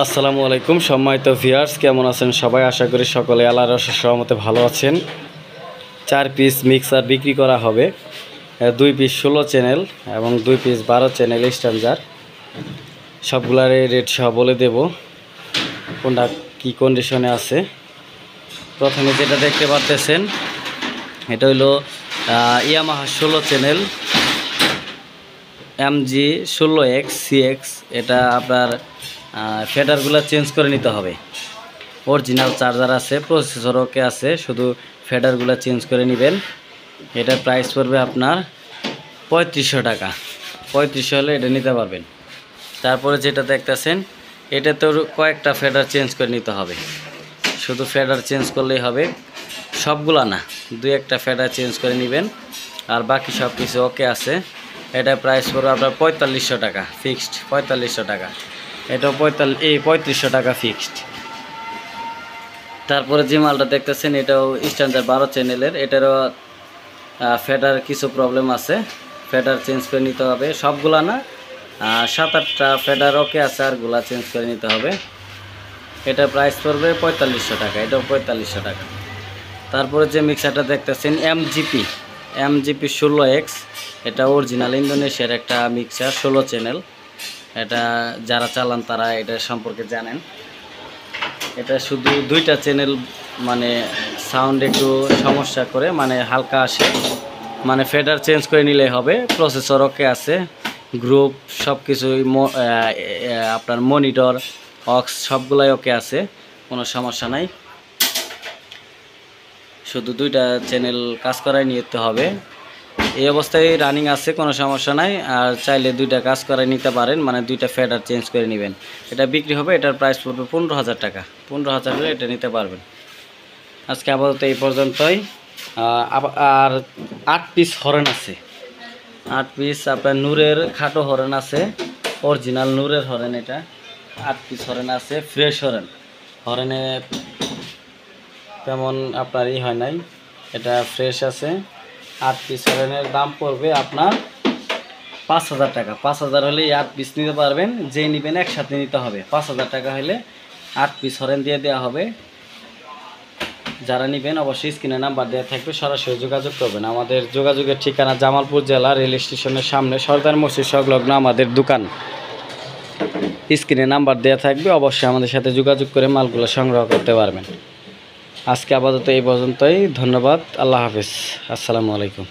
আসসালামু আলাইকুম সম্মানিত ভিউয়ার্স, কেমন আছেন সবাই? আশা করি সকলে আল্লাহর অশেষ রহমতে ভালো আছেন। 4 পিস মিক্সার বিক্রি করা হবে, 2 পিস 16 চ্যানেল এবং 2 পিস 12 চ্যানেল স্ট্যান্ডার্ড। সবগুলার রেট সহ বলে দেব কোনটা কি কন্ডিশনে আছে। প্রথমে যেটা দেখতে পাচ্ছেন এটা হলো ইয়ামাহা 16 চ্যানেল MG16X CX। এটা আপনার ফেডারগুলো চেঞ্জ করে নিতে হবে। অরিজিনাল চার্জার আছে, প্রসেসর ওকে আছে, শুধু ফেডারগুলো চেঞ্জ করে নেবেন। এটার প্রাইস পড়বে আপনার 3500 টাকা। 3500 হলে এটা নিতে পারবেন। তারপরে যেটা দেখতেছেন এটা তো কয়েকটা ফেডার চেঞ্জ করে নিতে হবে, শুধু ফেডার চেঞ্জ করলেই হবে, সবগুলা না, 2-1টা ফেডার চেঞ্জ করে নেবেন আর বাকি সব কিছু ওকে আছে। এটা প্রাইস পড়বে আপনার 4500 টাকা ফিক্সড, 4500 টাকা। এটাও 3500 টাকা ফিক্সড। তারপরে যে মালটা দেখতেছেন এটাও স্ট্যান্ডার্ড 12 চ্যানেলের। এটারও ফেডার কিছু প্রবলেম আছে, ফেডার চেঞ্জ করে নিতে হবে, সবগুলা না, 7-8টা ফেডার ওকে আছে, আরগুলা চেঞ্জ করে নিতে হবে। এটা প্রাইস পড়বে 4500 টাকা, এটাও 4500 টাকা। তারপরে যে মিক্সারটা দেখতেছেন MGP 16X। এটা অরিজিনাল ইন্দোনেশিয়ার একটা মিক্সার, 16 চ্যানেল। এটা যারা চালান তারা এটা সম্পর্কে জানেন। এটা শুধু 2টা চ্যানেল, মানে সাউন্ড একটু সমস্যা করে, মানে হালকা আসে, মানে ফেডার চেঞ্জ করে নিলেই হবে। প্রসেসর ওকে আছে, গ্রুপ সব কিছুই, আপনার মনিটর অক্স সবগুলাই ওকে আছে, কোনো সমস্যা নাই। শুধু 2টা চ্যানেল কাজ করাই নিতে হবে। এই অবস্থায় রানিং আছে, কোনো সমস্যা নাই। আর চাইলে 2টা কাজ করাই নিতে পারেন, মানে 2টা ফেডার চেঞ্জ করে নেবেন। এটা বিক্রি হবে, এটার প্রাইস পড়বে 15000 টাকা। 15000 হলে এটা নিতে পারবেন। আজকে আপাতত এই পর্যন্তই। আর 8 পিস হরেন আছে, 8 পিস আপনার নূরের খাটো হরেন আছে, অরিজিনাল নূরের হরেন। এটা 8 পিস হরেন আছে, ফ্রেশ হরেন। হরেনে তেমন আপনার হয় নাই, এটা ফ্রেশ আছে। 8 পিস হরেনের দাম পড়বে আপনার 5000 টাকা। 5000 হলে 8 পিস নিতে পারবেন। যেই নেবেন একসাথে নিতে হবে। 5000 টাকা হলে 8 পিস হরেন দিয়ে দেওয়া হবে। যারা নেবেন অবশ্যই স্ক্রিনে নাম্বার দেওয়া থাকবে, সরাসরি যোগাযোগ করবেন। আমাদের যোগাযোগের ঠিকানা জামালপুর জেলা, রেল স্টেশনের সামনে, সরদার মসজিদ সংলগ্ন আমাদের দোকান। স্ক্রিনে নাম্বার দেওয়া থাকবে, অবশ্যই আমাদের সাথে যোগাযোগ করে মালগুলো সংগ্রহ করতে পারবেন। আজকে আপাতত এই পর্যন্তই। ধন্যবাদ। আল্লাহ হাফেজ। আসসালামু আলাইকুম।